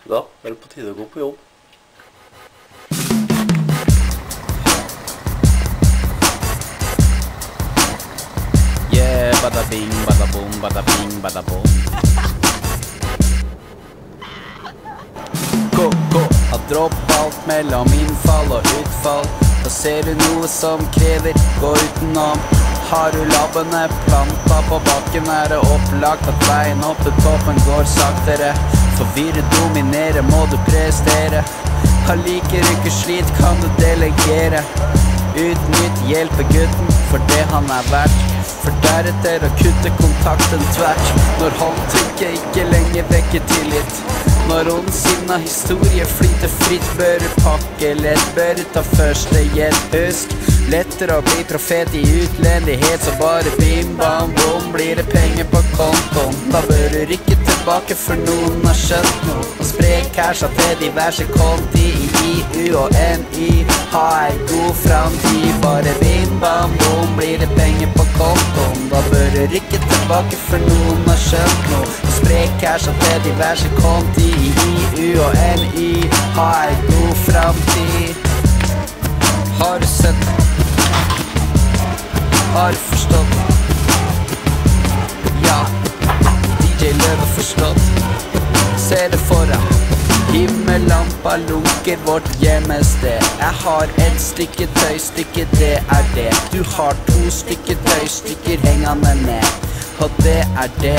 Da er det på tide å gå på jobb. Yeah, bada bing, bada boom, bada bing, bada boom. Gå, har droppet alt mellom innfall og utfall. Da ser du noe som krever gå utenom. Har du labbene planta på bakken, er det opplagt at veien opp til toppen går saktere. Forvirret dominere, må du prestere. Liker ikke slit, kan du delegere. Utnytt, hjelpe gutten for det han er verdt. For deretter å kutte kontakten tvert. Når håndtrykket ikke lenger vekker tillit. Når ondsinna historie flyter fritt, bør du pakke lett, bør du ta første hjelp. Husk, lettere å bli profet i utlendighet, så bare bim bam bom blir det penger på kontoen. Da bør du rykke tilbake for noen har skjønt noe, og spre casha til diverse konti i IU og NI. Ha ei god framtid, bare bim bam bom blir det penger på kontoen. Da bør du rykke tilbake for noen har skjønt noe, og spre casha til diverse konti i IU og NI. Ha ei god framtid. Har du sett? Har du forstått? Ja, DJ Løve forstått. Se det for deg. Himmellampa lunker vårt hjemmested. Jeg har et stykke tøystykke, det er det. Du har to stykker tøystykker hengende ned. Og det er det,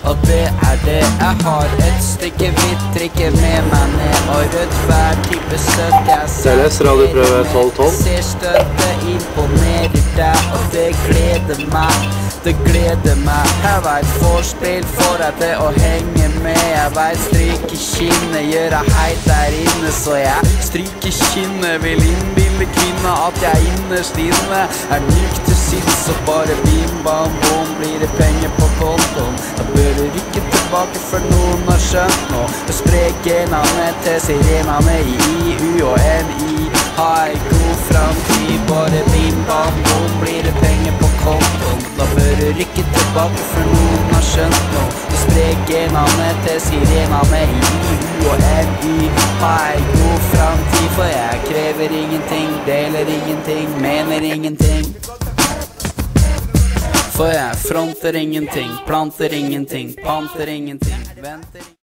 og det er det. Jeg har et stykke hvitt trikke med meg ned, og rødt hver type søtt jeg ser. Radioprøve 12-12. Ser støtet imponerer deg, og det gleder meg. Det gleder meg. Jeg vet forspill får deg til å henge med. Jeg vet stryke kinnet, gjør jeg heit der inne, så jeg stryker kinnet. Vil innbilde kvinna at jeg innerst inne er myk til sinns, så bare bim bam bom blir det penger på kontoen. Da bør du rykke tilbake for noen har skjønt nå. Og spre genene til sirenene i IU og NI. Ha ei god framtid, bare bim bam bom blir det penger på kontoen. Da bør du rykke tilbake for noen har skjønt nå. Og spre genene til sirenene i IU og NI. Ha ei god framtid, for jeg krever ingenting, deler ingenting, mener ingenting. For jeg fronter ingenting, planter ingenting, panter ingenting, venter